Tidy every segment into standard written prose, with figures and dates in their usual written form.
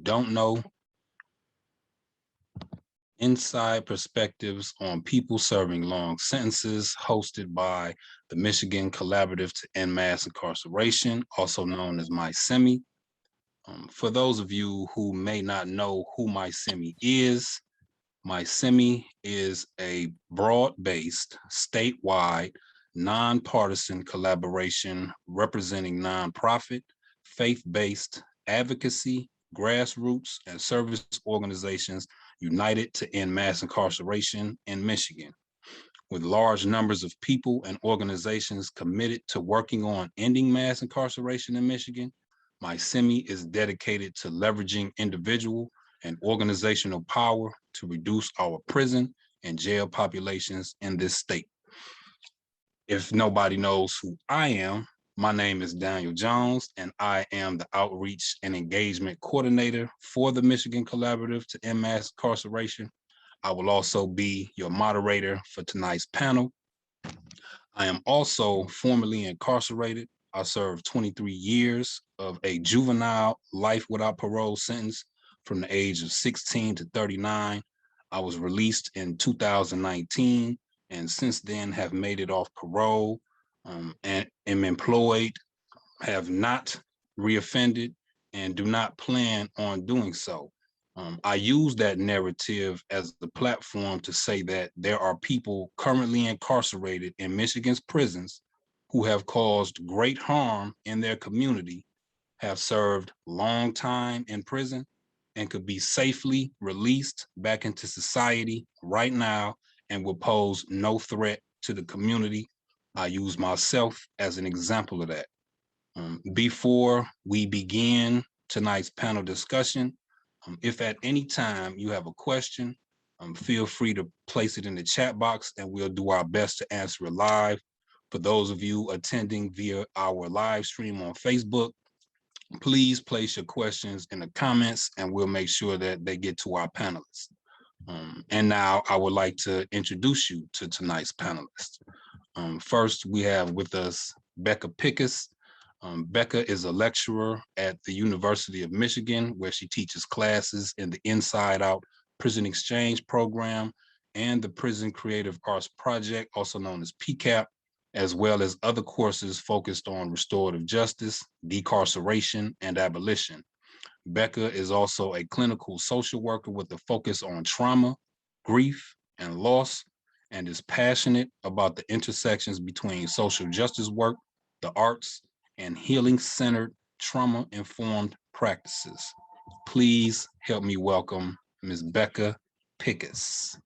don't know, inside perspectives on people serving long sentences, hosted by the Michigan Collaborative to End Mass Incarceration, also known as MySemi. For those of you who may not know who MySemi is a broad-based, statewide, nonpartisan collaboration representing nonprofit, faith-based advocacy, grassroots, and service organizations united to end mass incarceration in Michigan. With large numbers of people and organizations committed to working on ending mass incarceration in Michigan, MySemi is dedicated to leveraging individual and organizational power to reduce our prison and jail populations in this state. If nobody knows who I am, my name is Daniel Jones, and I am the Outreach and Engagement Coordinator for the Michigan Collaborative to End Mass Incarceration. I will also be your moderator for tonight's panel. I am also formerly incarcerated. I served 23 years of a juvenile life without parole sentence from the age of 16 to 39. I was released in 2019, and since then have made it off parole and am employed, have not reoffended, and do not plan on doing so. I use that narrative as the platform to say that there are people currently incarcerated in Michigan's prisons who have caused great harm in their community, have served long time in prison, and could be safely released back into society right now and will pose no threat to the community. I use myself as an example of that. Before we begin tonight's panel discussion, if at any time you have a question, feel free to place it in the chat box and we'll do our best to answer it live. For those of you attending via our live stream on Facebook, please place your questions in the comments and we'll make sure that they get to our panelists. And now I would like to introduce you to tonight's panelists. First, we have with us Becca Pickus. Becca is a lecturer at the University of Michigan, where she teaches classes in the Inside Out Prison Exchange Program and the Prison Creative Arts Project, also known as PCAP, as well as other courses focused on restorative justice, decarceration, and abolition. Becca is also a clinical social worker with a focus on trauma, grief, and loss, and is passionate about the intersections between social justice work, the arts, and healing-centered, trauma-informed practices. Please help me welcome Ms. Becca Pickus.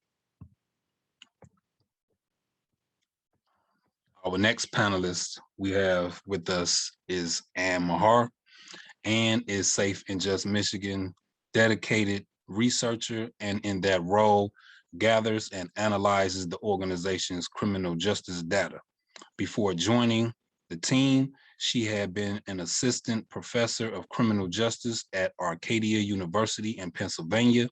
Our next panelist we have with us is Ann Mahar. Ann is Safe and Just Michigan dedicated researcher, and in that role gathers and analyzes the organization's criminal justice data. Before joining the team, she had been an assistant professor of criminal justice at Arcadia University in Pennsylvania.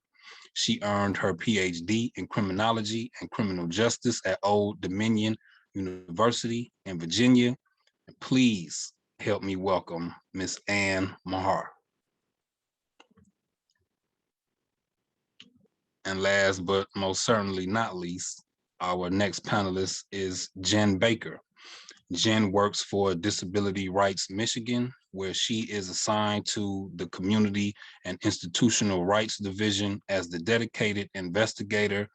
She earned her PhD in criminology and criminal justice at Old Dominion University in Virginia. Please help me welcome Ms. Ann Mahar. And last but most certainly not least, our next panelist is Jen Baker. Jen works for Disability Rights Michigan, where she is assigned to the Community and Institutional Rights Division as the dedicated investigator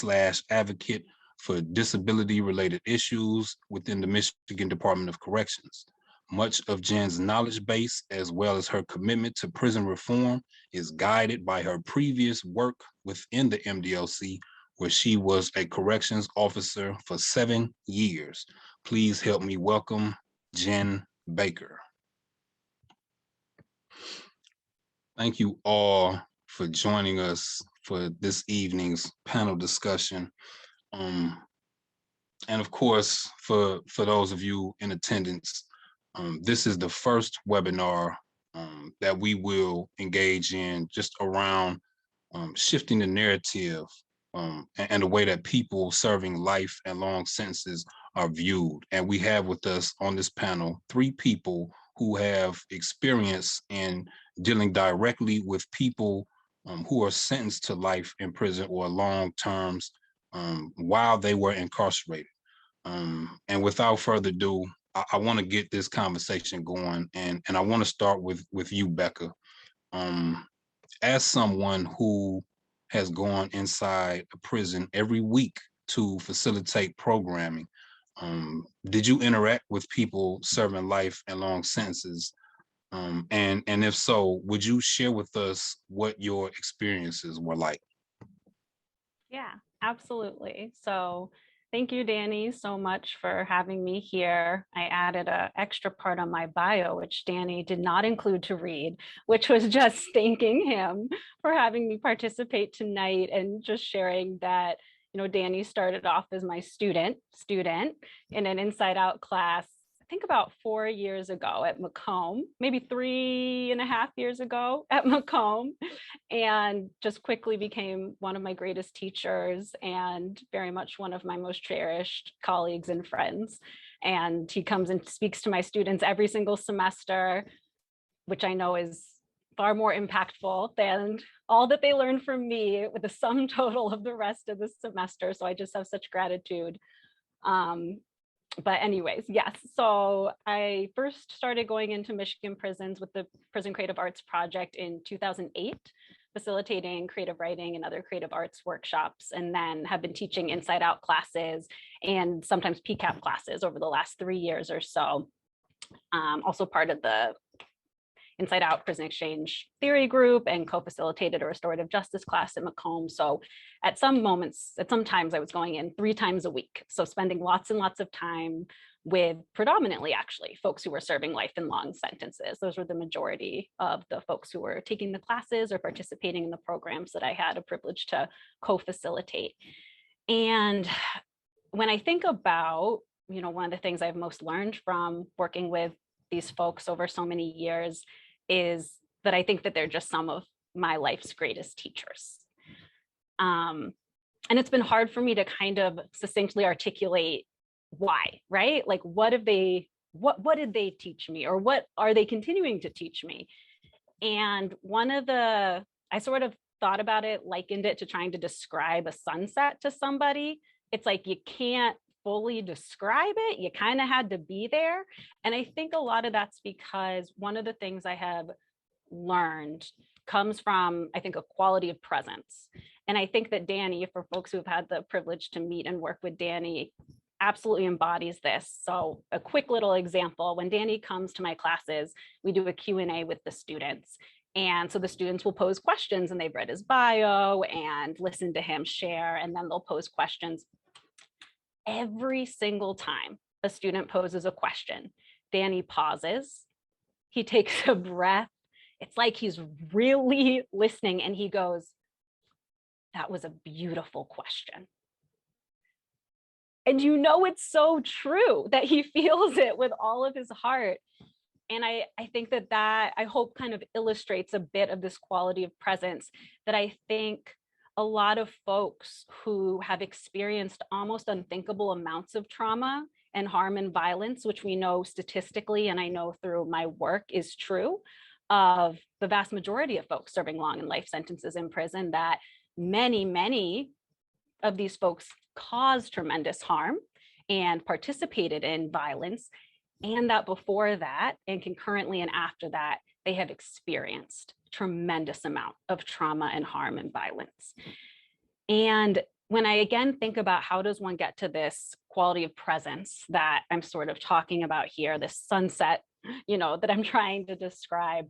/ advocate for disability-related issues within the Michigan Department of Corrections. Much of Jen's knowledge base, as well as her commitment to prison reform, is guided by her previous work within the MDLC, where she was a corrections officer for 7 years. Please help me welcome Jen Baker. Thank you all for joining us for this evening's panel discussion. And of course, for those of you in attendance, this is the first webinar that we will engage in just around shifting the narrative and the way that people serving life and long sentences are viewed. And we have with us on this panel 3 people who have experience in dealing directly with people who are sentenced to life in prison or long terms while they were incarcerated. And without further ado, I want to get this conversation going, and I want to start with you, Becca. As someone who has gone inside a prison every week to facilitate programming, did you interact with people serving life and long sentences? And if so, would you share with us what your experiences were like? Yeah, absolutely. So thank you, Danny, so much for having me here. I added an extra part on my bio, which Danny did not include to read, which was just thanking him for having me participate tonight and just sharing that, Danny started off as my student in an Inside Out class, I think about 4 years ago at Macomb, maybe 3.5 years ago at Macomb, and just quickly became one of my greatest teachers and very much one of my most cherished colleagues and friends. And he comes and speaks to my students every single semester, which I know is far more impactful than all that they learn from me with the sum total of the rest of the semester. So I just have such gratitude. But anyways, yes. So I first started going into Michigan prisons with the Prison Creative Arts Project in 2008, facilitating creative writing and other creative arts workshops, and then have been teaching Inside Out classes and sometimes PCAP classes over the last 3 years or so. Also part of the Inside Out Prison Exchange Theory Group and co-facilitated a restorative justice class at Macomb. So at some times I was going in 3 times a week. So spending lots and lots of time with predominantly actually folks who were serving life and long sentences. Those were the majority of the folks who were taking the classes or participating in the programs that I had a privilege to co-facilitate. And when I think about, one of the things I've most learned from working with these folks over so many years is that I think that they're just some of my life's greatest teachers. And it's been hard for me to kind of succinctly articulate why, right? Like, what did they teach me, or what are they continuing to teach me? And I sort of thought about it, likened it to trying to describe a sunset to somebody. It's like, you can't fully describe it. You kind of had to be there. And I think a lot of that's because one of the things I have learned comes from, I think, a quality of presence. And I think that Danny, for folks who have had the privilege to meet and work with Danny, absolutely embodies this. So a quick little example, when Danny comes to my classes, we do a Q&A with the students. And so the students will pose questions, and they've read his bio and listened to him share, and then they'll pose questions. Every single time a student poses a question, Danny pauses, he takes a breath. It's like he's really listening, and he goes, "That was a beautiful question." And it's so true that he feels it with all of his heart. And I think that I hope kind of illustrates a bit of this quality of presence that I think a lot of folks who have experienced almost unthinkable amounts of trauma and harm and violence, which we know statistically, and I know through my work is true of the vast majority of folks serving long and life sentences in prison, that many, many of these folks caused tremendous harm and participated in violence, and that before that and concurrently and after that, they have experienced tremendous amount of trauma and harm and violence. And when I again think about how does one get to this quality of presence that I'm sort of talking about here, this sunset, that I'm trying to describe,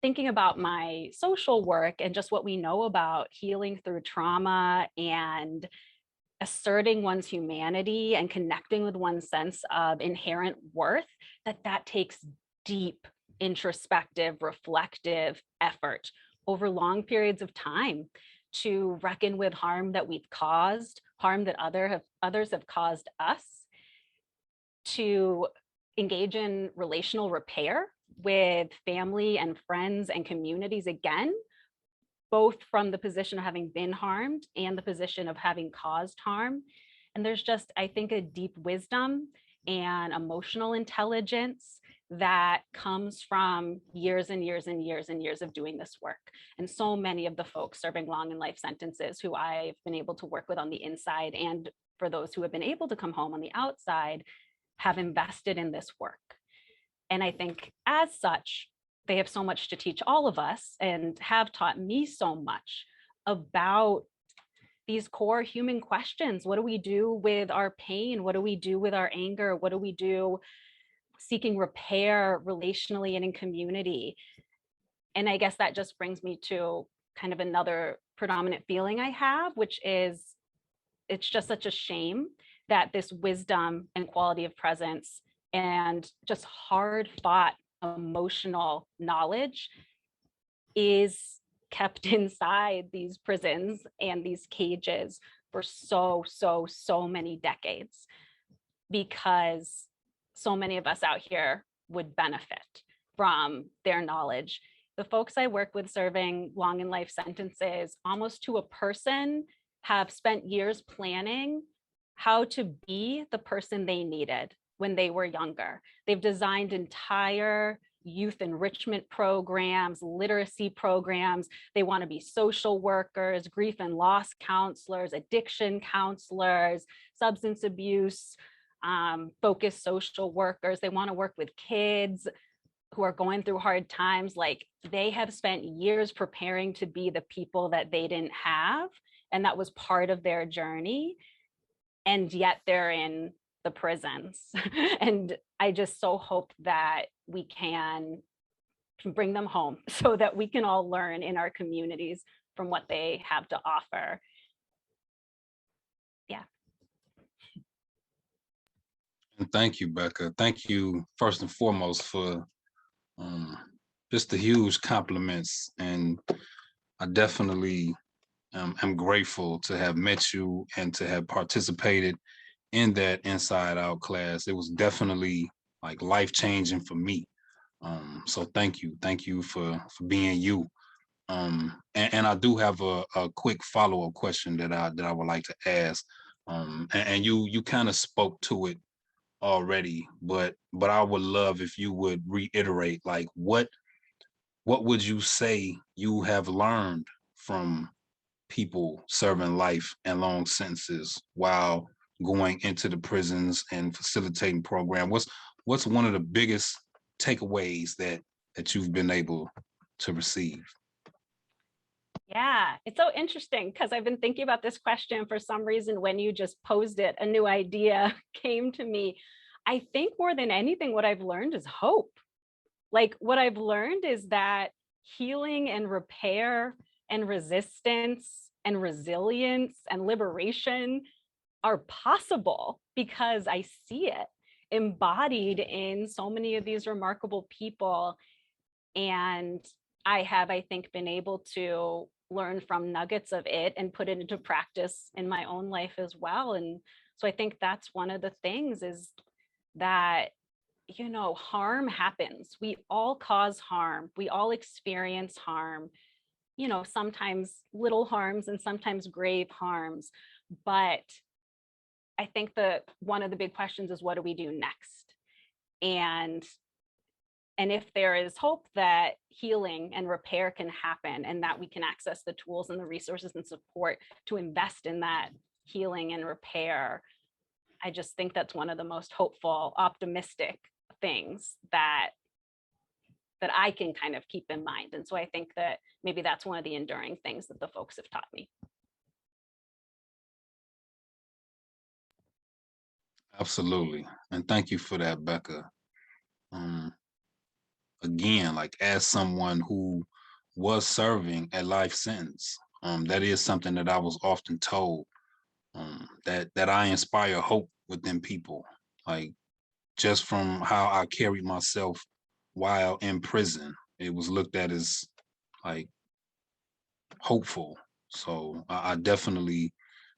thinking about my social work and just what we know about healing through trauma and asserting one's humanity and connecting with one's sense of inherent worth, that takes deep introspective, reflective effort over long periods of time to reckon with harm that we've caused, harm that others have caused us, to engage in relational repair with family and friends and communities again, both from the position of having been harmed and the position of having caused harm. And there's just, I think, a deep wisdom and emotional intelligence that comes from years and years and years and years of doing this work. And so many of the folks serving long and life sentences who I've been able to work with on the inside, and for those who have been able to come home on the outside, have invested in this work. And I think as such, they have so much to teach all of us and have taught me so much about these core human questions. What do we do with our pain? What do we do with our anger? What do we do seeking repair relationally and in community? And I guess that just brings me to kind of another predominant feeling I have, which is it's just such a shame that this wisdom and quality of presence and just hard fought emotional knowledge is kept inside these prisons and these cages for so many decades, because so many of us out here would benefit from their knowledge. The folks I work with serving long and life sentences, almost to a person, have spent years planning how to be the person they needed when they were younger. They've designed entire youth enrichment programs, literacy programs. They want to be social workers, grief and loss counselors, addiction counselors, substance abuse focused social workers. They want to work with kids who are going through hard times. Like, they have spent years preparing to be the people that they didn't have, and that was part of their journey. And yet they're in the prisons. And I just so hope that we can bring them home so that we can all learn in our communities from what they have to offer. Yeah. And thank you, Becca. Thank you first and foremost for just the huge compliments. And I definitely am grateful to have met you and to have participated in that Inside Out class. It was definitely like life-changing for me. So thank you for being you. And I do have a quick follow-up question that I would like to ask. And you kind of spoke to it already, but I would love if you would reiterate, like, what would you say you have learned from people serving life and long sentences while going into the prisons and facilitating program? What's one of the biggest takeaways that you've been able to receive? Yeah, it's so interesting because I've been thinking about this question for some reason. When you just posed it, a new idea came to me. I think more than anything, what I've learned is hope. Like, what I've learned is that healing and repair and resistance and resilience and liberation are possible because I see it embodied in so many of these remarkable people. And I have, I think, been able to learn from nuggets of it and put it into practice in my own life as well. And so I think that's one of the things, is that, you know, harm happens. We all cause harm. We all experience harm, you know, sometimes little harms and sometimes grave harms. But I think that one of the big questions is, what do we do next? And if there is hope that healing and repair can happen, and that we can access the tools and the resources and support to invest in that healing and repair, I just think that's one of the most hopeful, optimistic things that I can kind of keep in mind. And so I think that maybe that's one of the enduring things that the folks have taught me. Absolutely. And thank you for that, Becca. Again, like, as someone who was serving a life sentence, that is something that I was often told, that I inspire hope within people, like, just from how I carried myself while in prison. It was looked at as like hopeful. So I definitely,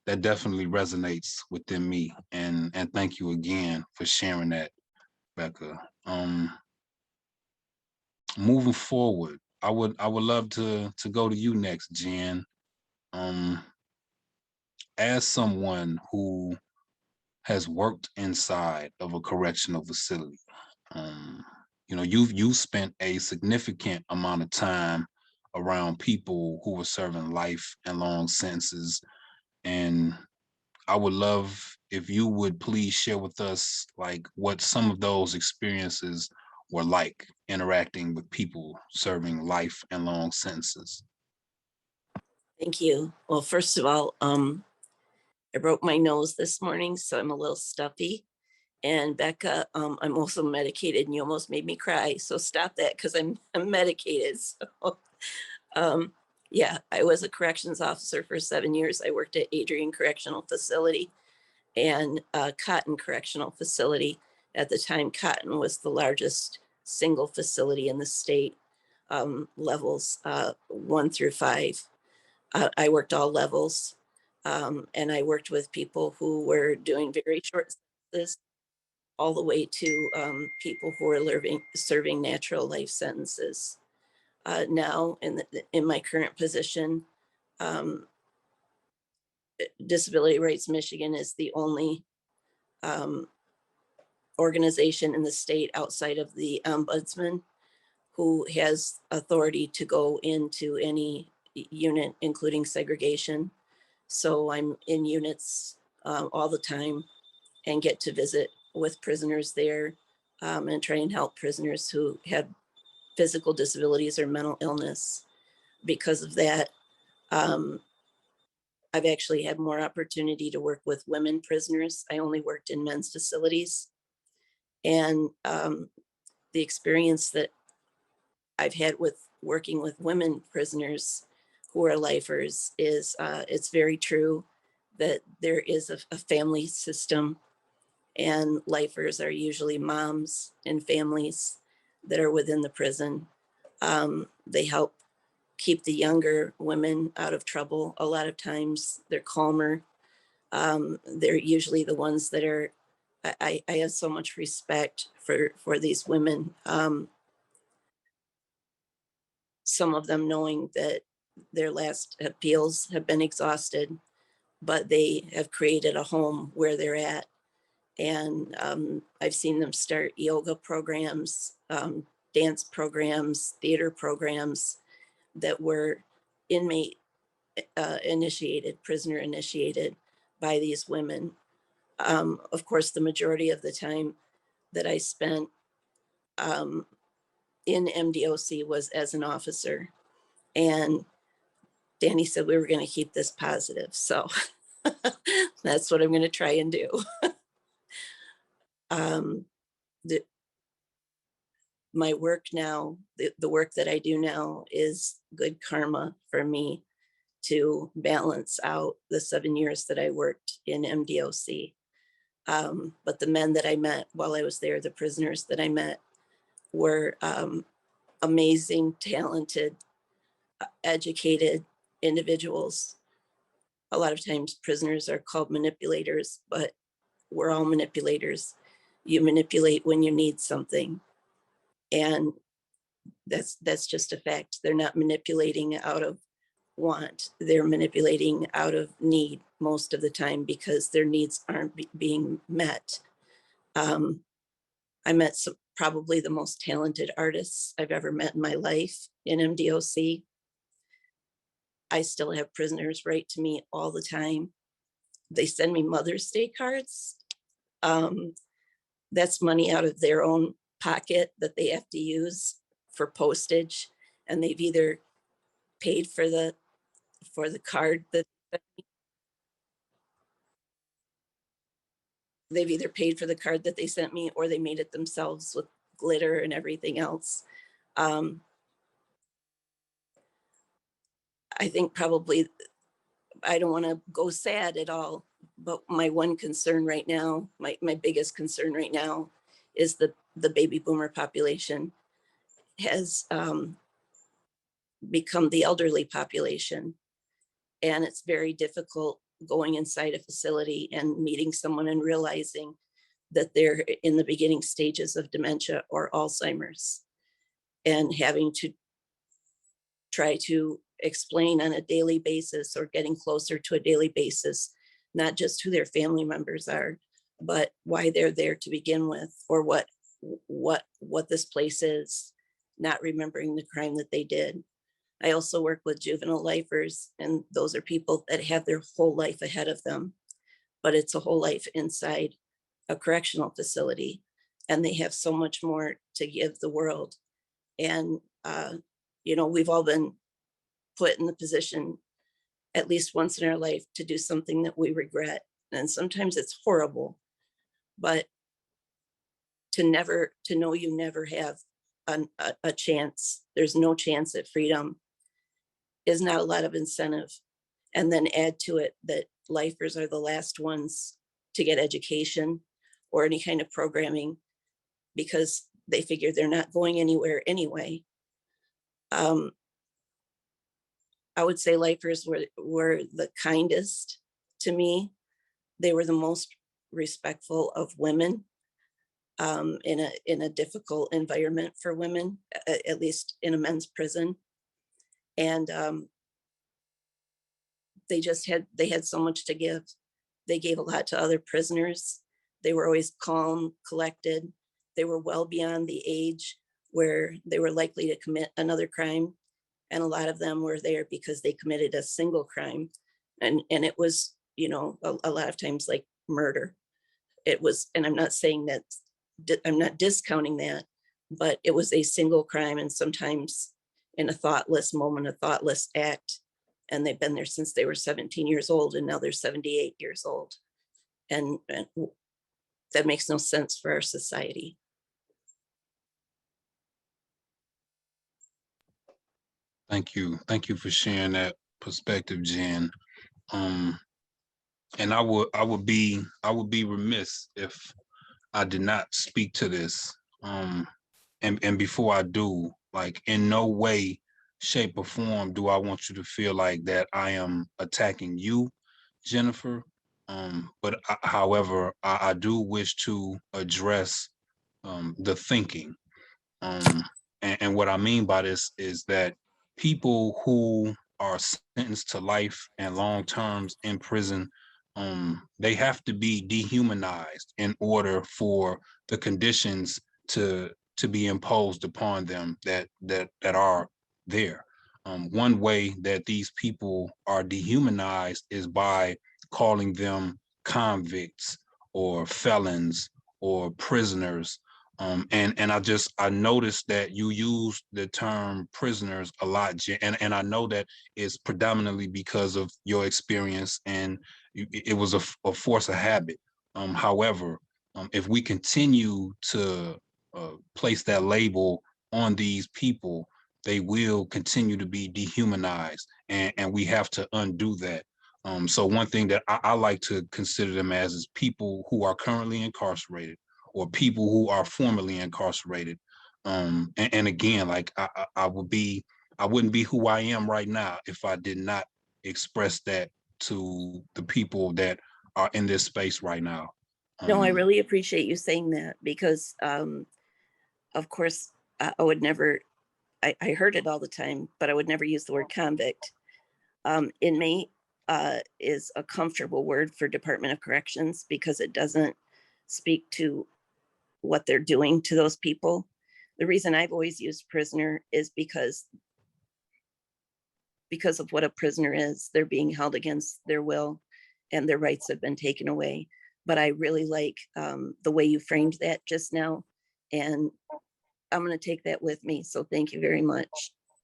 that definitely resonates within me. And thank you again for sharing that, Becca. Moving forward, I would love to go to you next, Jen. As someone who has worked inside of a correctional facility, you've spent a significant amount of time around people who were serving life and long sentences, and I would love if you would please share with us like what some of those experiences were like interacting with people serving life and long sentences. Thank you. Well, first of all, I broke my nose this morning, so I'm a little stuffy. And Becca, I'm also medicated, and you almost made me cry. So stop that because I'm medicated. So, um, yeah, I was a corrections officer for 7 years. I worked at Adrian Correctional Facility and Cotton Correctional Facility. At the time, Cotton was the largest single facility in the state, levels 1 through 5. I worked all levels, and I worked with people who were doing very short sentences, all the way to people who are serving natural life sentences. Now, in my current position, um, Disability Rights Michigan is the only um, organization in the state outside of the ombudsman who has authority to go into any unit, including segregation. So I'm in units all the time and get to visit with prisoners there, and try and help prisoners who have physical disabilities or mental illness. Because of that, um, I've actually had more opportunity to work with women prisoners. I only worked in men's facilities. And the experience that I've had with working with women prisoners who are lifers is it's very true that there is a family system, and lifers are usually moms and families that are within the prison. They help keep the younger women out of trouble. A lot of times they're calmer. They're usually the ones that are, I have so much respect for these women. Some of them knowing that their last appeals have been exhausted, but they have created a home where they're at. And I've seen them start yoga programs, dance programs, theater programs that were inmate initiated, prisoner initiated by these women. Of course, the majority of the time that I spent um, in MDOC was as an officer. And Danny said we were going to keep this positive. So that's what I'm going to try and do. um, the, my work now, the work that I do now is good karma for me to balance out the 7 years that I worked in MDOC. But the men that I met while I was there, the prisoners that I met, were amazing, talented, educated individuals. A lot of times prisoners are called manipulators, but we're all manipulators. You manipulate when you need something. And that's just a fact. They're not manipulating out of want. They're manipulating out of need most of the time because their needs aren't being met. I met probably the most talented artists I've ever met in my life in MDOC. I still have prisoners write to me all the time. They send me Mother's Day cards. That's money out of their own pocket that they have to use for postage, and they've either paid for the card that they've either paid for the card that they sent me, or they made it themselves with glitter and everything else. I think probably I don't want to go sad at all, but my one concern right now, my biggest concern right now, is the baby boomer population has become the elderly population. And it's very difficult going inside a facility and meeting someone and realizing that they're in the beginning stages of dementia or Alzheimer's, and having to try to explain on a daily basis, or getting closer to a daily basis, not just who their family members are, but why they're there to begin with, or what what this place is, not remembering the crime that they did. I also work with juvenile lifers, and those are people that have their whole life ahead of them, but it's a whole life inside a correctional facility, and they have so much more to give the world. And we've all been put in the position at least once in our life to do something that we regret, and sometimes it's horrible, but to know you never have a chance, there's no chance at freedom, is not a lot of incentive. And then add to it that lifers are the last ones to get education or any kind of programming because they figure they're not going anywhere anyway. I would say lifers were the kindest to me. They were the most respectful of women in a difficult environment for women, at least in a men's prison. And they had so much to give. They gave a lot to other prisoners. They were always calm, collected. They were well beyond the age where they were likely to commit another crime. And a lot of them were there because they committed a single crime. And it was, a lot of times like murder. It was, and I'm not saying that, I'm not discounting that, but it was a single crime, and sometimes in a thoughtless moment, a thoughtless act. And they've been there since they were 17 years old, and now they're 78 years old. And that makes no sense for our society. Thank you. Thank you for sharing that perspective, Jen. And I would be remiss if I did not speak to this. And before I do, like, in no way, shape, or form do I want you to feel like that I am attacking you, Jennifer. However, I do wish to address the thinking. And what I mean by this is that people who are sentenced to life and long terms in prison, they have to be dehumanized in order for the conditions to be imposed upon them that are there. One way that these people are dehumanized is by calling them convicts or felons or prisoners. And I noticed that you use the term prisoners a lot, and I know that it's predominantly because of your experience, and it was a force of habit. However, if we continue to place that label on these people, they will continue to be dehumanized, and we have to undo that. So one thing that I like to consider them as is people who are currently incarcerated or people who are formerly incarcerated. And again, like I wouldn't be who I am right now if I did not express that to the people that are in this space right now. No, I really appreciate you saying that because, of course, I would never, I heard it all the time, but I would never use the word convict. Inmate is a comfortable word for Department of Corrections because it doesn't speak to what they're doing to those people. The reason I've always used prisoner is because of what a prisoner is. They're being held against their will and their rights have been taken away. But I really like the way you framed that just now. And I'm going to take that with me. So thank you very much.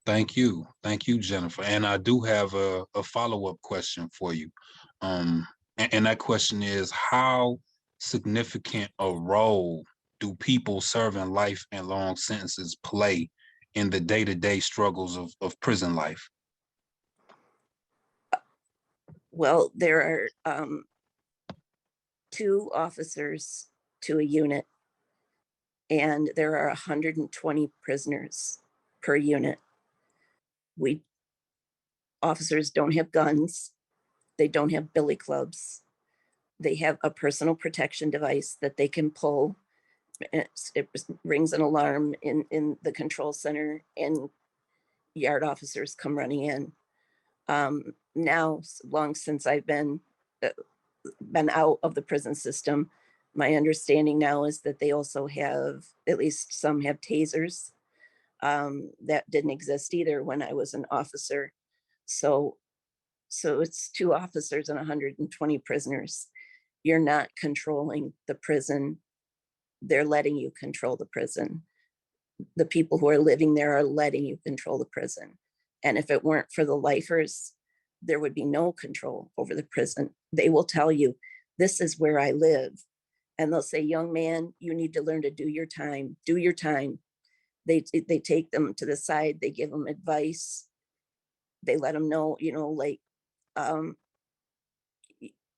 Thank you. Thank you, Jennifer. And I do have a follow-up question for you. And that question is, how significant a role do people serving life and long sentences play in the day-to-day struggles of prison life? Well, there are 2 officers to a unit, and there are 120 prisoners per unit. Officers don't have guns. They don't have billy clubs. They have a personal protection device that they can pull. It rings an alarm in the control center, and yard officers come running in. Now, long since I've been out of the prison system, My understanding now is that they also have, at least some have tasers. That didn't exist either when I was an officer. So it's 2 officers and 120 prisoners. You're not controlling the prison. They're letting you control the prison. The people who are living there are letting you control the prison. And if it weren't for the lifers, there would be no control over the prison. They will tell you, this is where I live. And they'll say, young man, you need to learn to do your time. Do your time. They take them to the side. They give them advice. They let them know, like,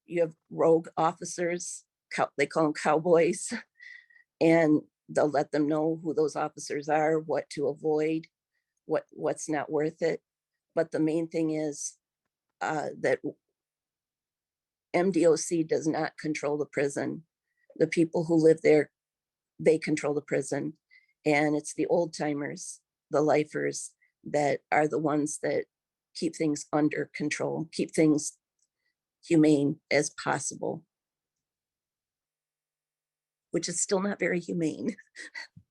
you have rogue officers. They call them cowboys. And they'll let them know who those officers are, what to avoid, what's not worth it. But the main thing is that MDOC does not control the prison. The people who live there, they control the prison. And it's the old timers, the lifers, that are the ones that keep things under control, keep things humane as possible, which is still not very humane,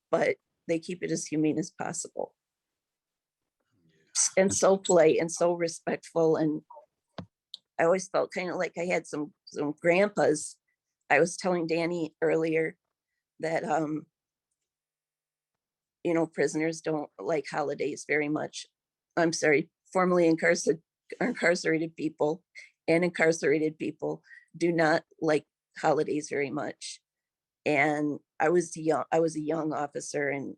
but they keep it as humane as possible. And so polite and so respectful. And I always felt kind of like I had some grandpas. I was telling Danny earlier that, prisoners don't like holidays very much. I'm sorry, formerly incarcerated people and incarcerated people do not like holidays very much. And I was a young officer, and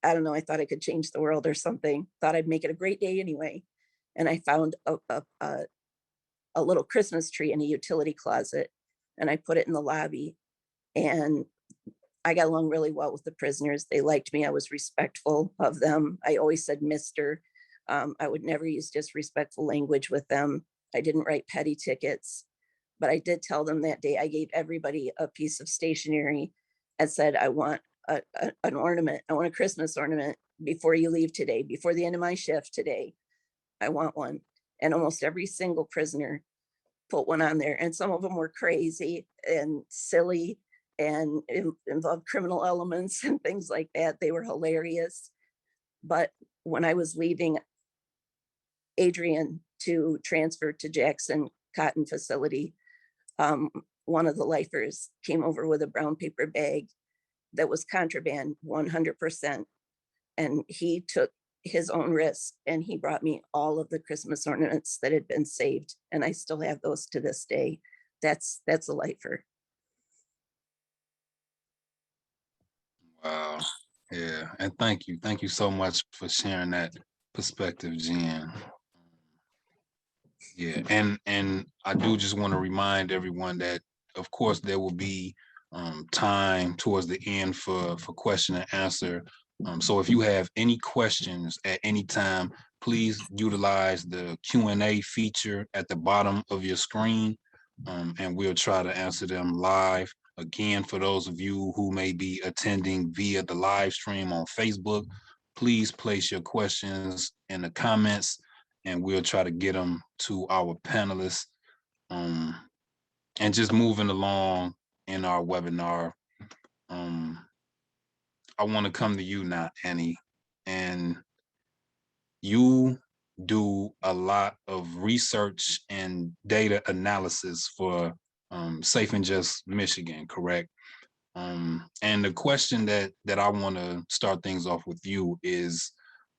I don't know, I thought I could change the world or something, thought I'd make it a great day anyway. And I found a little Christmas tree in a utility closet, and I put it in the lobby, and I got along really well with the prisoners. They liked me. I was respectful of them. I always said Mr. I would never use disrespectful language with them. I didn't write petty tickets, but I did tell them that day, I gave everybody a piece of stationery and said, I want an ornament. I want a Christmas ornament before you leave today, before the end of my shift today. I want one. And almost every single prisoner put one on there. And some of them were crazy and silly and involved criminal elements and things like that. They were hilarious. But when I was leaving Adrian to transfer to Jackson Cotton Facility, one of the lifers came over with a brown paper bag that was contraband 100%. And he took his own risk and he brought me all of the Christmas ornaments that had been saved. And I still have those to this day. That's a lifer. Wow. Yeah. And thank you. Thank you so much for sharing that perspective, Jen. Yeah. And I do just want to remind everyone that, of course, there will be time towards the end for question and answer. So if you have any questions at any time, please utilize the Q&A feature at the bottom of your screen, and we'll try to answer them live. Again, for those of you who may be attending via the live stream on Facebook, please place your questions in the comments and we'll try to get them to our panelists. And just moving along in our webinar, I want to come to you now, Annie, and you do a lot of research and data analysis for Safe and Just Michigan, correct? And the question that I want to start things off with you is,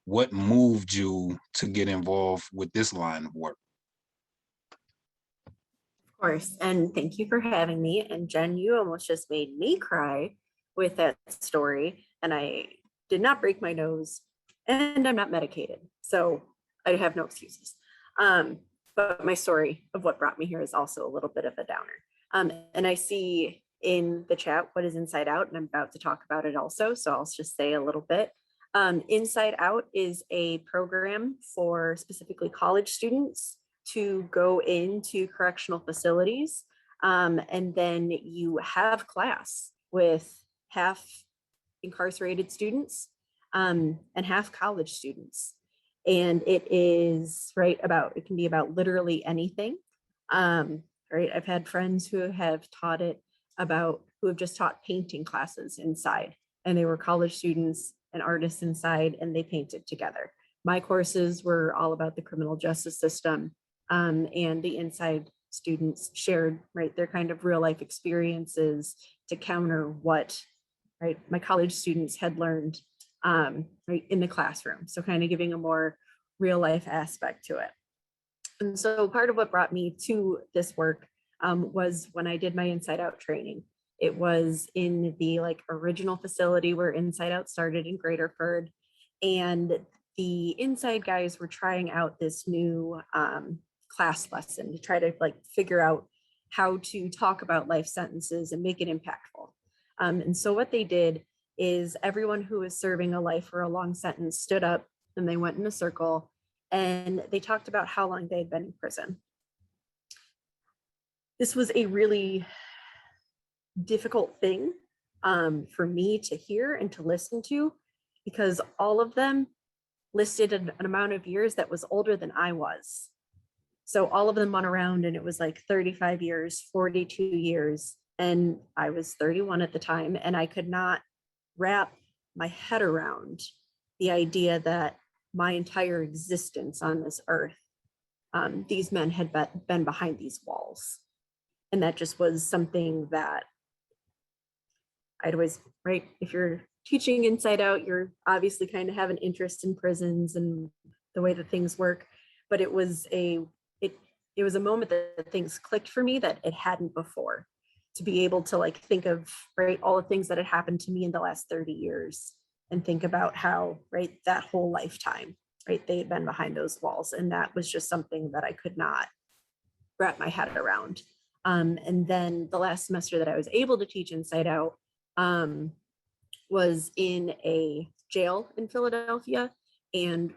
what moved you to get involved with this line of work? Of course, and thank you for having me. And Jen, you almost just made me cry with that story. And I did not break my nose, and I'm not medicated, so I have no excuses. But my story of what brought me here is also a little bit of a downer. And I see in the chat what is Inside Out, and I'm about to talk about it also, so I'll just say a little bit. Inside Out is a program for specifically college students to go into correctional facilities, and then you have class with half incarcerated students and half college students. And it is it can be about literally anything. Right, I've had friends who have taught it who have just taught painting classes inside, and they were college students and artists inside, and they painted together. My courses were all about the criminal justice system, and the inside students shared, right, their kind of real life experiences to counter what, right, my college students had learned, right, in the classroom. So kind of giving a more real life aspect to it. And so part of what brought me to this work was when I did my Inside Out training. It was in the like original facility where Inside Out started in Greater Ford. And the inside guys were trying out this new class lesson to try to like figure out how to talk about life sentences and make it impactful. And so what they did is everyone who was serving a life or a long sentence stood up and they went in a circle and they talked about how long they had been in prison. This was a really difficult thing for me to hear and to listen to, because all of them listed an amount of years that was older than I was. So all of them went around and it was like 35 years, 42 years, and I was 31 at the time, and I could not wrap my head around the idea that my entire existence on this earth, these men had been behind these walls. And that just was something that I'd always, right, if you're teaching Inside Out, you're obviously kind of have an interest in prisons and the way that things work. But it was a moment that things clicked for me that it hadn't before, to be able to like think of, right, all the things that had happened to me in the last 30 years and think about how, right, that whole lifetime, right, they had been behind those walls. And that was just something that I could not wrap my head around. And then the last semester that I was able to teach Inside Out was in a jail in Philadelphia, and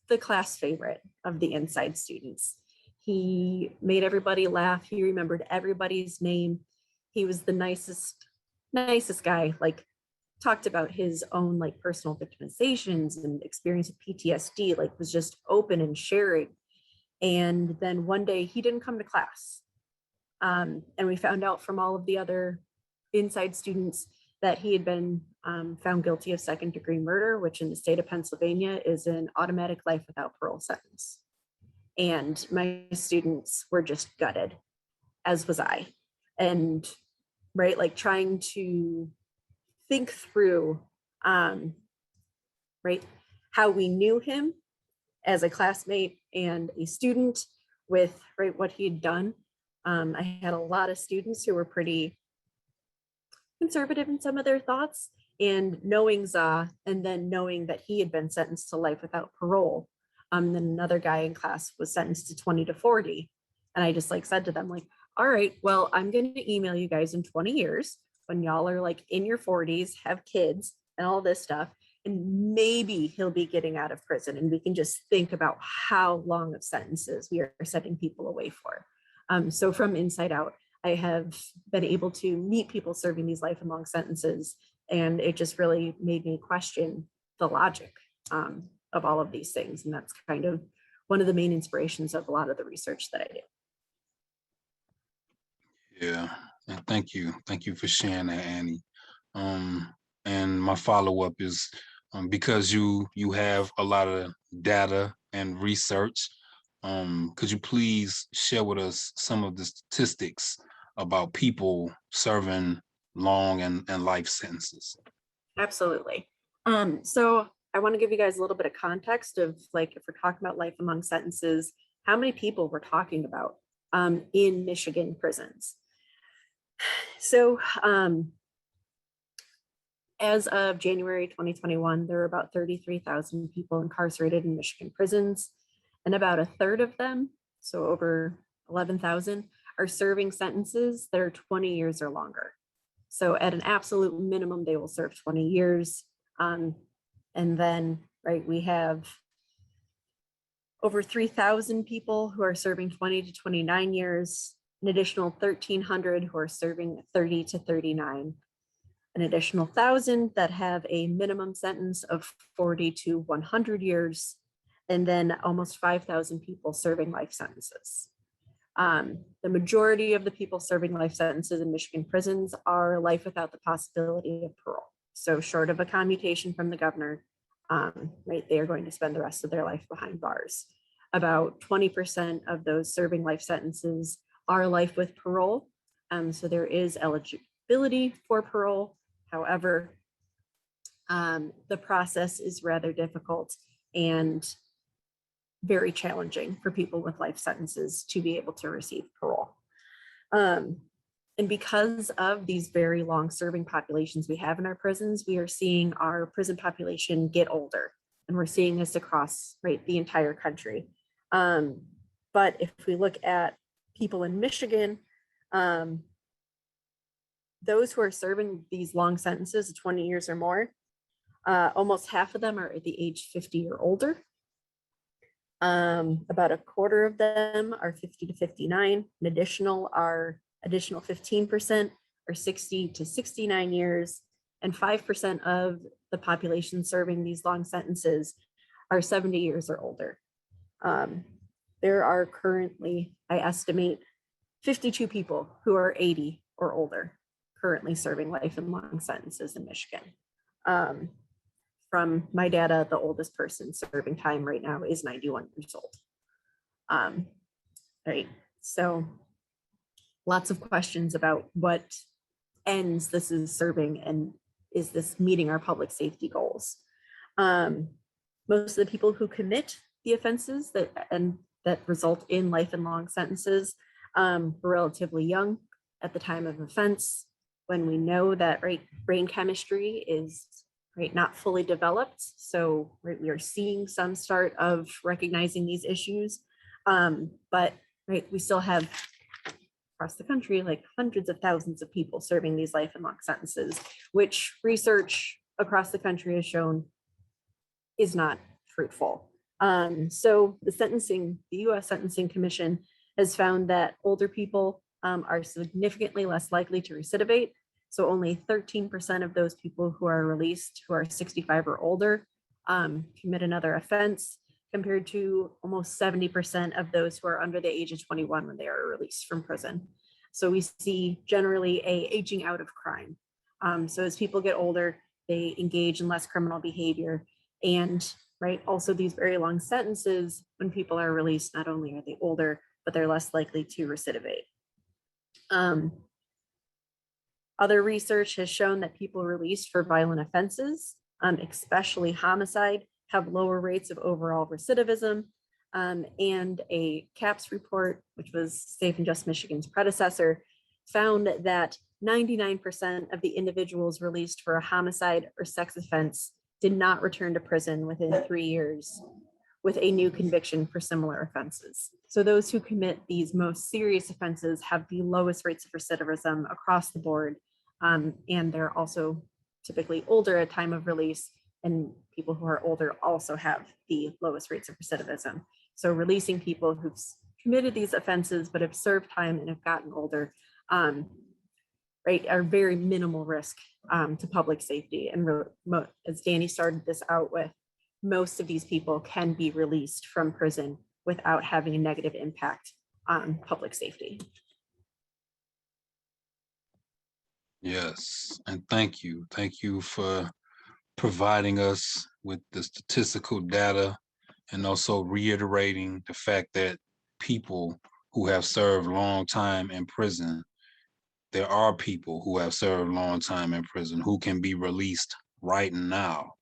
the class favorite of the inside students. He made everybody laugh. He remembered everybody's name. He was the nicest guy, like talked about his own like personal victimizations and experience of PTSD, like was just open and sharing. And then one day he didn't come to class. And we found out from all of the other inside students that he had been found guilty of second-degree murder, which in the state of Pennsylvania is an automatic life without parole sentence. And my students were just gutted, as was I. And right, like trying to think through, right, how we knew him as a classmate and a student with, right, what he'd done. I had a lot of students who were pretty conservative in some of their thoughts, and knowing Za, and then knowing that he had been sentenced to life without parole. Then another guy in class was sentenced to 20 to 40. And I just like said to them, like, all right, well, I'm going to email you guys in 20 years when y'all are like in your 40s, have kids and all this stuff. And maybe he'll be getting out of prison, and we can just think about how long of sentences we are setting people away for. So from Inside Out, I have been able to meet people serving these life and long sentences, and it just really made me question the logic of all of these things. And that's kind of one of the main inspirations of a lot of the research that I do. Yeah, and thank you for sharing that, Annie. And my follow-up is, because you have a lot of data and research, could you please share with us some of the statistics about people serving long and life sentences? Absolutely. So I want to give you guys a little bit of context of, like, if we're talking about life and long sentences, how many people we're talking about in Michigan prisons. So as of January 2021, there are about 33,000 people incarcerated in Michigan prisons, and about a third of them, so over 11,000, are serving sentences that are 20 years or longer. So at an absolute minimum, they will serve 20 years. And then, right, we have over 3,000 people who are serving 20 to 29 years, an additional 1,300 who are serving 30 to 39, an additional 1,000 that have a minimum sentence of 40 to 100 years, and then almost 5,000 people serving life sentences. The majority of the people serving life sentences in Michigan prisons are life without the possibility of parole. So short of a commutation from the governor, right, they are going to spend the rest of their life behind bars. About 20% of those serving life sentences are life with parole. So there is eligibility for parole. However, the process is rather difficult and very challenging for people with life sentences to be able to receive parole. And because of these very long serving populations we have in our prisons, we are seeing our prison population get older. And we're seeing this across, right, the entire country. But if we look at people in Michigan, those who are serving these long sentences of 20 years or more, almost half of them are at the age 50 or older. About a quarter of them are 50 to 59. An additional 15% are 60 to 69 years, and 5% of the population serving these long sentences are 70 years or older. There are currently, I estimate, 52 people who are 80 or older currently serving life and long sentences in Michigan. From my data, the oldest person serving time right now is 91 years old. Right, so lots of questions about what ends this is serving and is this meeting our public safety goals. Most of the people who commit the offenses that result in life and long sentences were relatively young at the time of offense, when we know that, right, brain chemistry is, right, not fully developed. So, right, we are seeing some start of recognizing these issues, but, right, we still have across the country like hundreds of thousands of people serving these life and long sentences, which research across the country has shown is not fruitful. So the U.S. Sentencing Commission has found that older people are significantly less likely to recidivate. So only 13% of those people who are released who are 65 or older commit another offense, compared to almost 70% of those who are under the age of 21 when they are released from prison. So we see generally a aging out of crime. So as people get older, they engage in less criminal behavior. And, right, also these very long sentences, when people are released, not only are they older, but they're less likely to recidivate. Other research has shown that people released for violent offenses, especially homicide, have lower rates of overall recidivism. And a CAPS report, which was Safe and Just Michigan's predecessor, found that 99% of the individuals released for a homicide or sex offense did not return to prison within 3 years with a new conviction for similar offenses. So those who commit these most serious offenses have the lowest rates of recidivism across the board. And they're also typically older at time of release, and people who are older also have the lowest rates of recidivism. So releasing people who've committed these offenses but have served time and have gotten older, right, are very minimal risk to public safety. And as Danny started this out with, most of these people can be released from prison without having a negative impact on public safety. Yes, and thank you. Thank you for providing us with the statistical data and also reiterating the fact that people who have served long time in prison, there are people who have served long time in prison who can be released right now.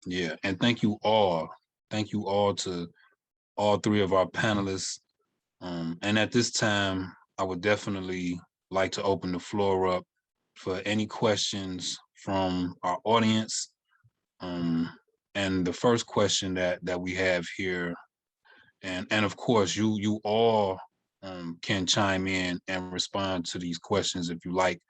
Yeah, and thank you all. Thank you all to all three of our panelists. And at this time, I would definitely like to open the floor up for any questions from our audience. And the first question that we have here, and of course you all can chime in and respond to these questions if you like.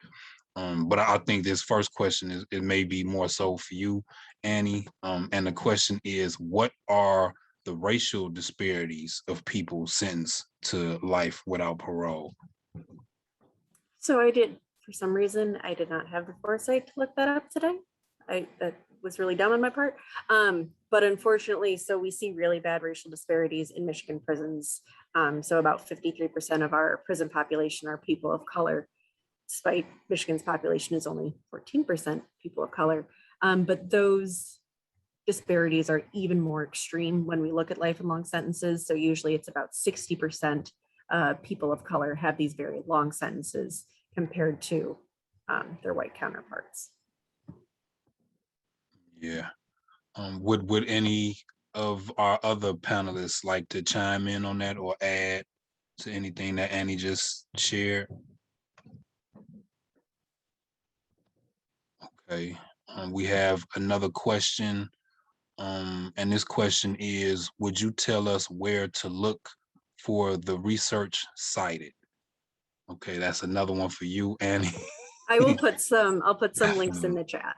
But I think this first question it may be more so for you, Annie. And the question is, what are the racial disparities of people sentenced to life without parole? So for some reason, I did not have the foresight to look that up today. That was really dumb on my part. But unfortunately, so we see really bad racial disparities in Michigan prisons. So about 53% of our prison population are people of color, despite Michigan's population is only 14% people of color. But those disparities are even more extreme when we look at life and long sentences. So usually it's about 60% people of color have these very long sentences compared to their white counterparts. Yeah. Would any of our other panelists like to chime in on that or add to anything that Annie just shared? Okay. We have another question. And this question is, would you tell us where to look for the research cited? Okay, that's another one for you, Annie. I will put some, I'll put some links in the chat.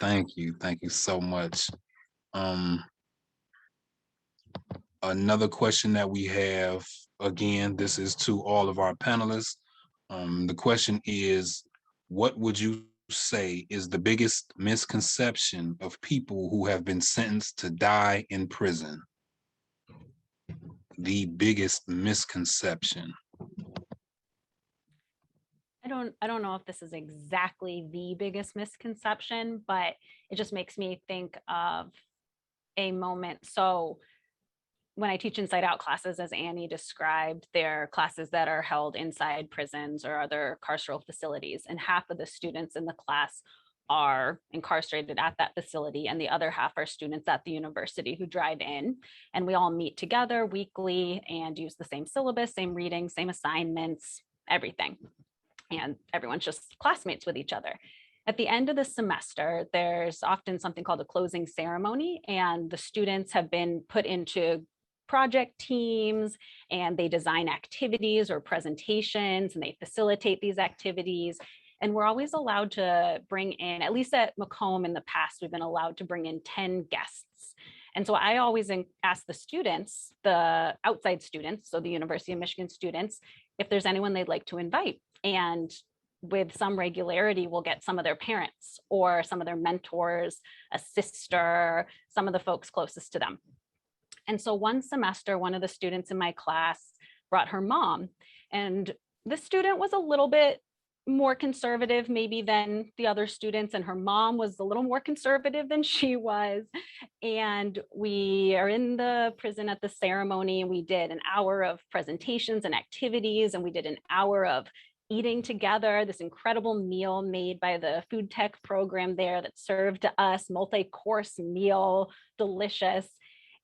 Thank you so much. Another question that we have, again, this is to all of our panelists. The question is, what would you say is the biggest misconception of people who have been sentenced to die in prison? The biggest misconception. I don't know if this is exactly the biggest misconception, but it just makes me think of a moment. So when I teach Inside Out classes, as Annie described, they're classes that are held inside prisons or other carceral facilities, and half of the students in the class are incarcerated at that facility, and the other half are students at the university who drive in, and we all meet together weekly and use the same syllabus, same reading, same assignments, everything. And everyone's just classmates with each other. At the end of the semester, there's often something called a closing ceremony, and the students have been put into project teams, and they design activities or presentations, and they facilitate these activities. And we're always allowed to bring in, at least at Macomb in the past, we've been allowed to bring in 10 guests. And so I always ask the students, the outside students, so the University of Michigan students, if there's anyone they'd like to invite. And with some regularity, we'll get some of their parents or some of their mentors, a sister, some of the folks closest to them. And so one semester, one of the students in my class brought her mom, and the student was a little bit more conservative maybe than the other students, and her mom was a little more conservative than she was. And we are in the prison at the ceremony, and we did an hour of presentations and activities, and we did an hour of eating together, this incredible meal made by the food tech program there that served us, multi-course meal, delicious.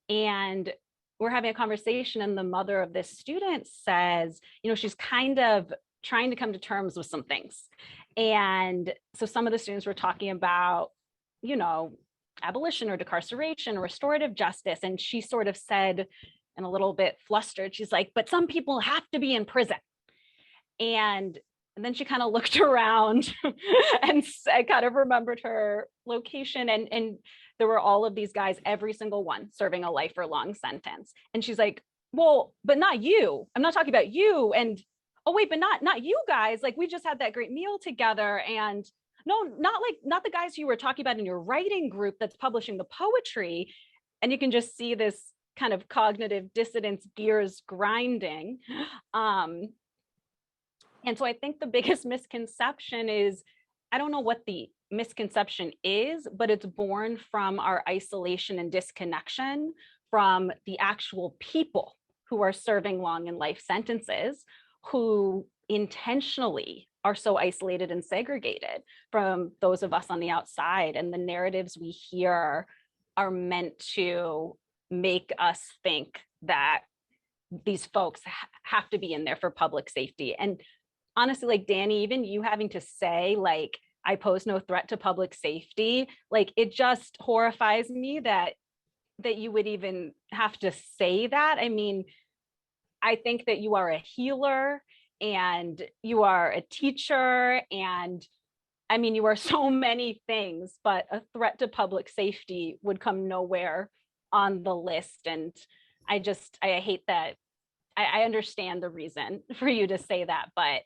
And we're having a conversation, and the mother of this student says, you know, she's kind of trying to come to terms with some things. And so some of the students were talking about, you know, abolition or decarceration or restorative justice. And she sort of said, and a little bit flustered, she's like, but some people have to be in prison. And then she kind of looked around and I kind of remembered her location. And there were all of these guys, every single one serving a life or long sentence. And she's like, well, but not you. I'm not talking about you. And oh, wait, but not you guys. Like, we just had that great meal together. And no, not the guys you were talking about in your writing group that's publishing the poetry. And you can just see this kind of cognitive dissonance gears grinding. And so I think the biggest misconception is, I don't know what the misconception is, but it's born from our isolation and disconnection from the actual people who are serving long and life sentences, who intentionally are so isolated and segregated from those of us on the outside. And the narratives we hear are meant to make us think that these folks have to be in there for public safety. And honestly, like Danny, even you having to say, like, I pose no threat to public safety, like, it just horrifies me that you would even have to say that. I mean, I think that you are a healer and you are a teacher, and I mean, you are so many things, but a threat to public safety would come nowhere on the list. And I hate that. I understand the reason for you to say that, but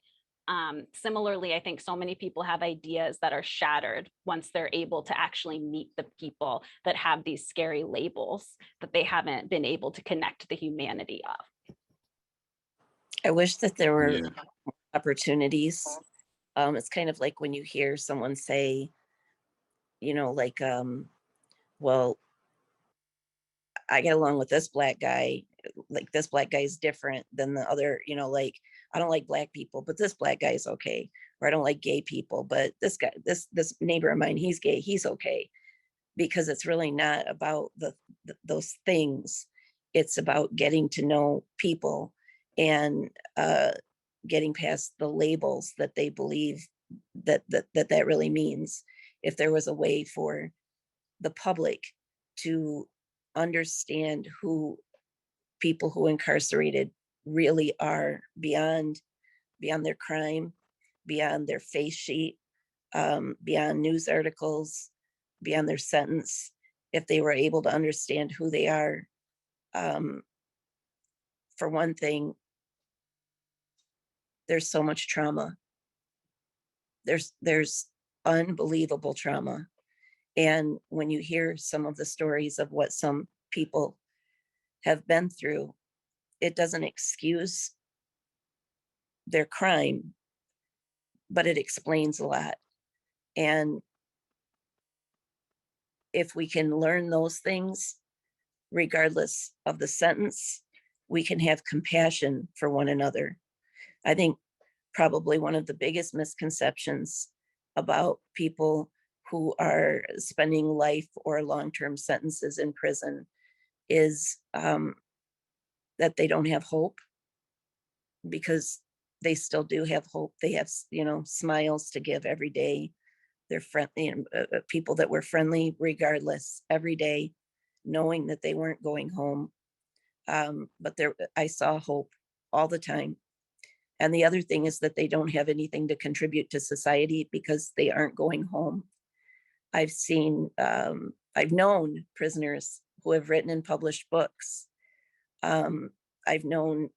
Similarly, I think so many people have ideas that are shattered once they're able to actually meet the people that have these scary labels that they haven't been able to connect to the humanity of. I wish that there were Yeah. opportunities. It's kind of like when you hear someone say, like, well, I get along with this black guy, like this black guy is different than the other, like I don't like black people, but this black guy is okay. Or I don't like gay people, but this guy, this neighbor of mine, he's gay, he's okay. Because it's really not about those things. It's about getting to know people and getting past the labels that they believe that really means. If there was a way for the public to understand who people who incarcerated really are beyond their crime, beyond their face sheet, beyond news articles, beyond their sentence, if they were able to understand who they are. For one thing, there's so much trauma. There's unbelievable trauma. And when you hear some of the stories of what some people have been through, it doesn't excuse their crime, but it explains a lot. And if we can learn those things, regardless of the sentence, we can have compassion for one another. I think probably one of the biggest misconceptions about people who are spending life or long-term sentences in prison is that they don't have hope, because they still do have hope. They have, smiles to give every day. They're friendly, people that were friendly regardless every day, knowing that they weren't going home. But I saw hope all the time. And the other thing is that they don't have anything to contribute to society because they aren't going home. I've known prisoners who have written and published books. I've known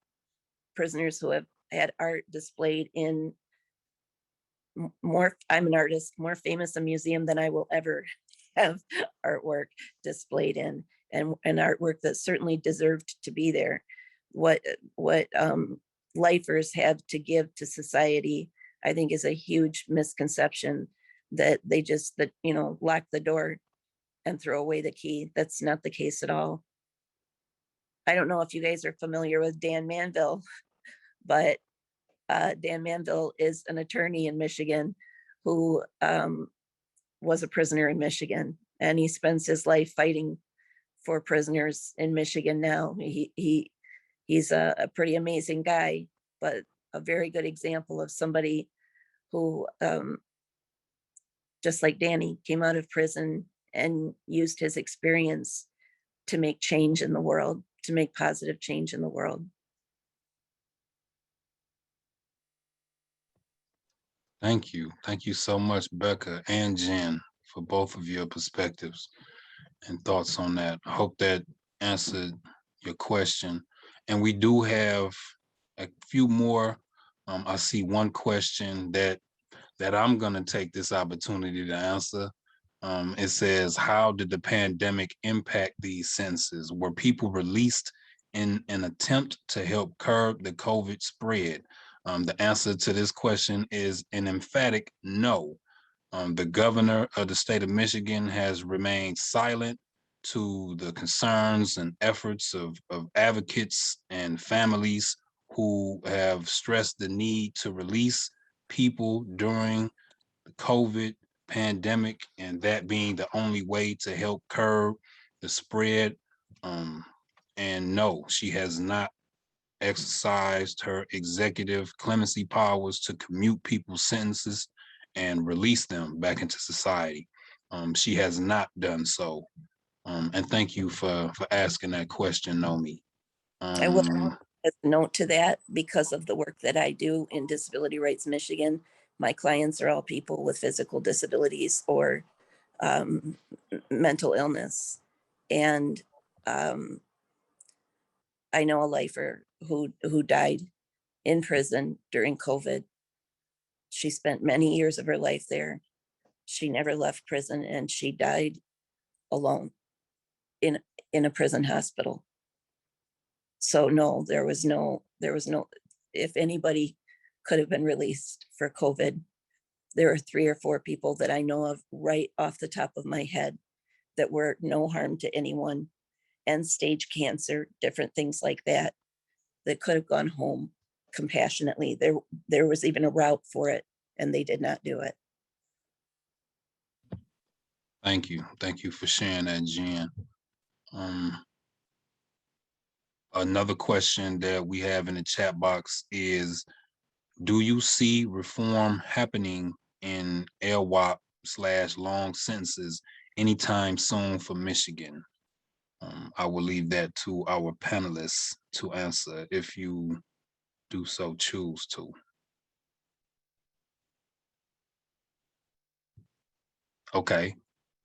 prisoners who have had art displayed in I'm an artist, more famous a museum than I will ever have artwork displayed in, and an artwork that certainly deserved to be there. What lifers have to give to society, I think, is a huge misconception, that they just lock the door and throw away the key. That's not the case at all. I don't know if you guys are familiar with Dan Manville, but Dan Manville is an attorney in Michigan who was a prisoner in Michigan, and he spends his life fighting for prisoners in Michigan now. He's a pretty amazing guy, but a very good example of somebody who, just like Danny, came out of prison and used his experience to make change in the world, to make positive change in the world. Thank you. Thank you so much, Becca and Jen, for both of your perspectives and thoughts on that. I hope that answered your question. And we do have a few more. I see one question that I'm going to take this opportunity to answer. It says, how did the pandemic impact these sentences? Were people released in an attempt to help curb the COVID spread? The answer to this question is an emphatic no. The governor of the state of Michigan has remained silent to the concerns and efforts of advocates and families who have stressed the need to release people during the COVID pandemic, and that being the only way to help curb the spread. And no, she has not exercised her executive clemency powers to commute people's sentences and release them back into society. She has not done so. And thank you for asking that question, Nomi. I will add a note to that, because of the work that I do in Disability Rights Michigan. My clients are all people with physical disabilities or mental illness. And I know a lifer who died in prison during COVID. She spent many years of her life there. She never left prison, and she died alone in a prison hospital. So no, there was no, if anybody could have been released for COVID, there are 3 or 4 people that I know of right off the top of my head that were no harm to anyone, end stage cancer, different things like that, that could have gone home compassionately. There was even a route for it, and they did not do it. Thank you. Thank you for sharing that, Jen. Another question that we have in the chat box is, do you see reform happening in LWOP/long sentences anytime soon for Michigan? I will leave that to our panelists to answer if you do so choose to. Okay,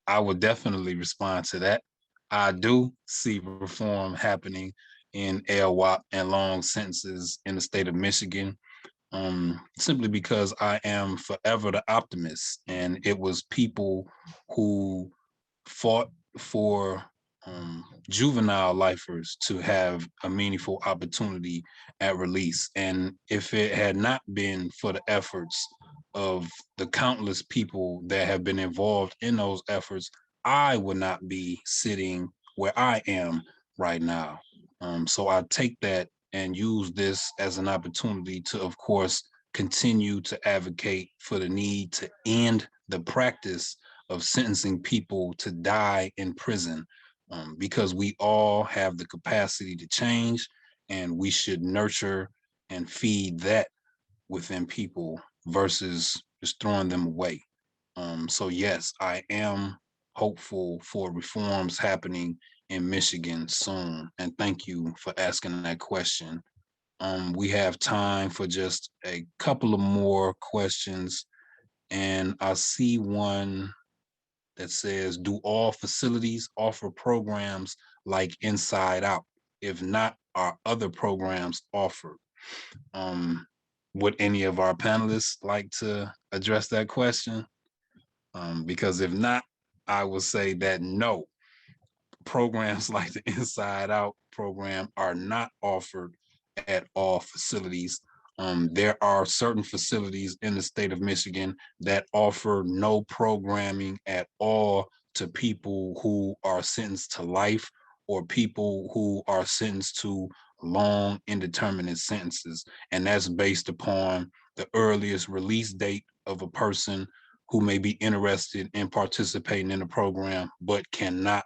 I will definitely respond to that. I do see reform happening in LWOP and long sentences in the state of Michigan, simply because I am forever the optimist, and it was people who fought for juvenile lifers to have a meaningful opportunity at release. And if it had not been for the efforts of the countless people that have been involved in those efforts, I would not be sitting where I am right now. So I take that and use this as an opportunity to, of course, continue to advocate for the need to end the practice of sentencing people to die in prison, because we all have the capacity to change, and we should nurture and feed that within people versus just throwing them away. So yes, I am hopeful for reforms happening in Michigan soon. And thank you for asking that question. We have time for just a couple of more questions. And I see one that says, do all facilities offer programs like Inside Out? If not, are other programs offered? Would any of our panelists like to address that question? Because if not, I will say that no, programs like the Inside Out program are not offered at all facilities. There are certain facilities in the state of Michigan that offer no programming at all to people who are sentenced to life or people who are sentenced to long indeterminate sentences. And that's based upon the earliest release date of a person who may be interested in participating in the program, but cannot,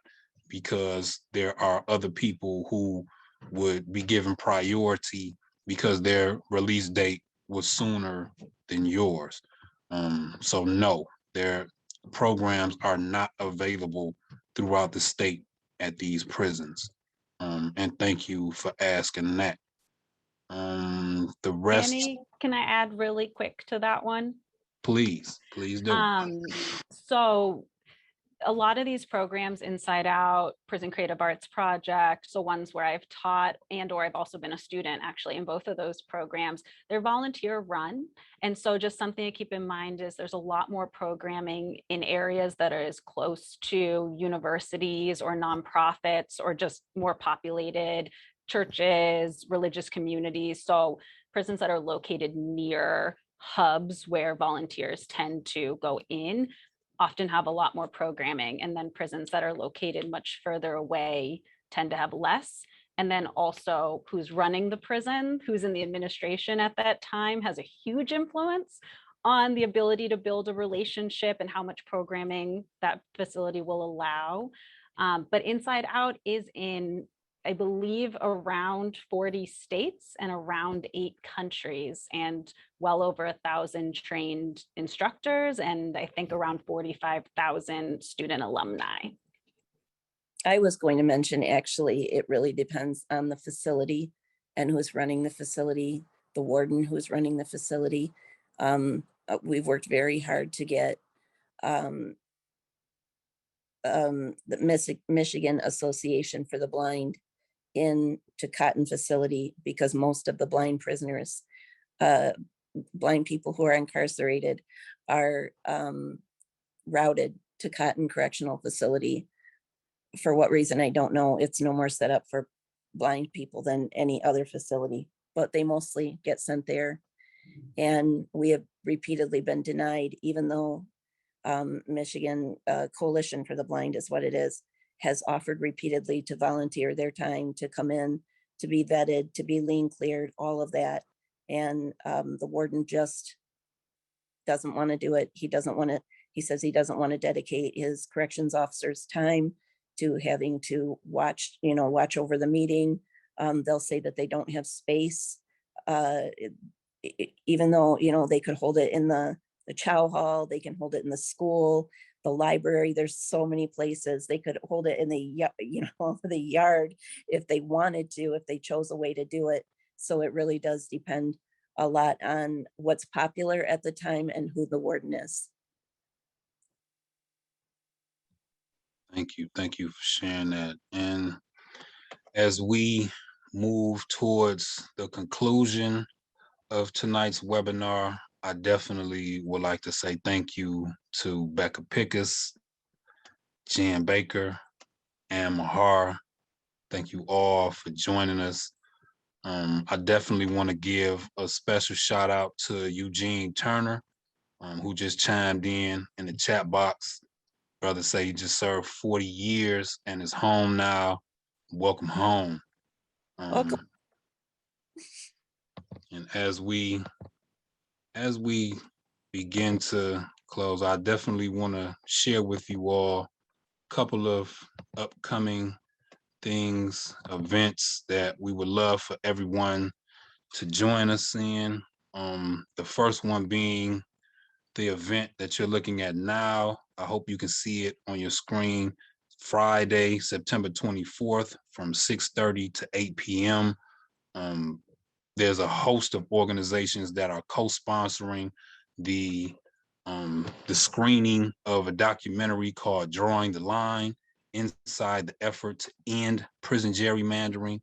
because there are other people who would be given priority because their release date was sooner than yours. So no, their programs are not available throughout the state at these prisons. And thank you for asking that. The rest, Annie, can I add really quick to that one? please do. So a lot of these programs, Inside Out, Prison Creative Arts Project, so ones where I've taught or I've also been a student actually in both of those programs, they're volunteer run. And so just something to keep in mind is there's a lot more programming in areas that are as close to universities or nonprofits or just more populated churches, religious communities. So prisons that are located near hubs where volunteers tend to go in often have a lot more programming, and then prisons that are located much further away tend to have less. And then also who's running the prison, who's in the administration at that time, has a huge influence on the ability to build a relationship and how much programming that facility will allow. But Inside Out is in, I believe, around 40 states and around 8 countries, and well over 1,000 trained instructors, and I think around 45,000 student alumni. I was going to mention, actually, it really depends on the facility and who's running the facility, the warden who's running the facility. We've worked very hard to get the Michigan Association for the Blind into Cotton facility, because most of the blind prisoners blind people who are incarcerated are routed to Cotton Correctional Facility. For what reason, I don't know. It's no more set up for blind people than any other facility, but they mostly get sent there. And we have repeatedly been denied, even though Michigan Coalition for the Blind is what it is, has offered repeatedly to volunteer their time to come in, to be vetted, to be lien cleared, all of that. And the warden just doesn't want to do it. He doesn't want to, he says he doesn't want to dedicate his corrections officer's time to having to watch, watch over the meeting. They'll say that they don't have space, even though, they could hold it in the chow hall, they can hold it in the school, the library. There's so many places they could hold it in the, the yard if they wanted to, if they chose a way to do it. So it really does depend a lot on what's popular at the time and who the warden is. Thank you. Thank you for sharing that. And as we move towards the conclusion of tonight's webinar, I definitely would like to say thank you to Becca Pickus, Jan Baker, and Mahar. Thank you all for joining us. I definitely want to give a special shout out to Eugene Turner, who just chimed in the chat box. Brother say he just served 40 years and is home now. Welcome home. Welcome. And as we begin to close, I definitely want to share with you all a couple of upcoming things, events that we would love for everyone to join us in. The first one being the event that you're looking at now. I hope you can see it on your screen. Friday, September 24th from 6:30 to 8 p.m. There's a host of organizations that are co-sponsoring the screening of a documentary called Drawing the Line: Inside the Effort to End Prison Gerrymandering.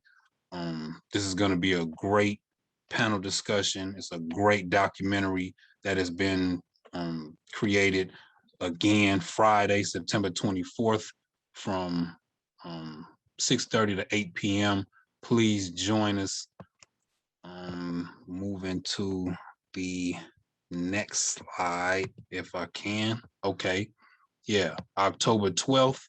This is going to be a great panel discussion. It's a great documentary that has been created. Again, Friday, September 24th from 6:30 to 8 p.m. Please join us. Move into the next slide if I can. Okay. Yeah, October 12th.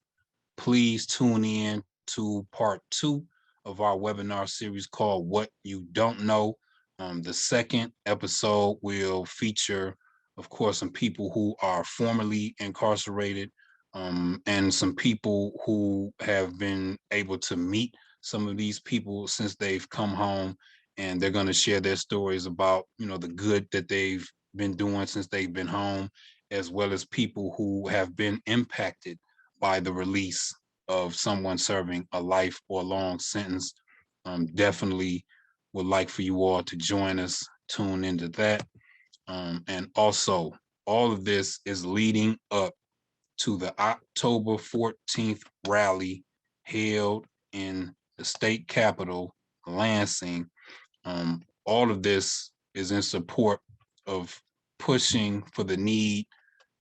Please tune in to part 2 of our webinar series called What You Don't Know. The second episode will feature, of course, some people who are formerly incarcerated, and some people who have been able to meet some of these people since they've come home, and they're going to share their stories about, the good that they've been doing since they've been home, as well as people who have been impacted by the release of someone serving a life or long sentence. Definitely would like for you all to join us, tune into that. And also, all of this is leading up to the October 14th rally held in the state capital, Lansing. All of this is in support of pushing for the need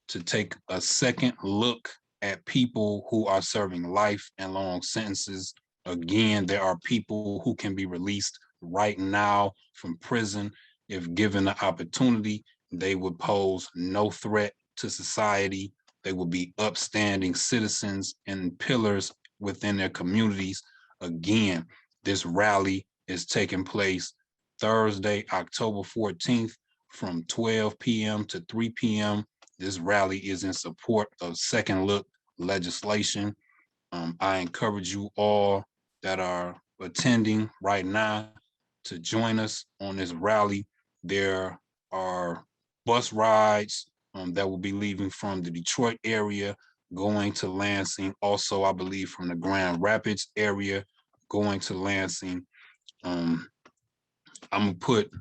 to take a second look at people who are serving life and long sentences. Again, there are people who can be released right now from prison. If given the opportunity, they would pose no threat to society. They would be upstanding citizens and pillars within their communities. Again, this rally is taking place Thursday, October 14th from 12 p.m. to 3 p.m. This rally is in support of second look legislation. I encourage you all that are attending right now to join us on this rally. There are bus rides that will be leaving from the Detroit area, going to Lansing. Also, I believe from the Grand Rapids area, going to Lansing. I'm gonna put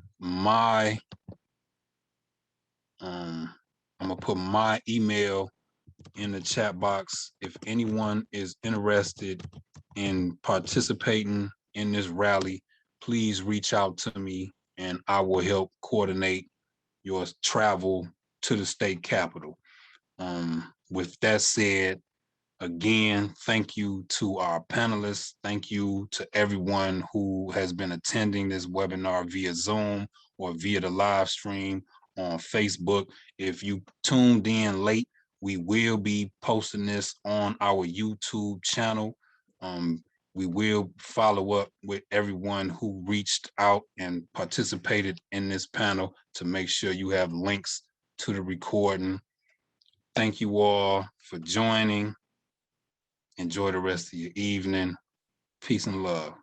my email in the chat box. If anyone is interested in participating in this rally, please reach out to me and I will help coordinate your travel to the state capitol. With that said, again, thank you to our panelists. Thank you to everyone who has been attending this webinar via Zoom or via the live stream on Facebook. If you tuned in late, we will be posting this on our YouTube channel. We will follow up with everyone who reached out and participated in this panel to make sure you have links to the recording. Thank you all for joining. Enjoy the rest of your evening. Peace and love.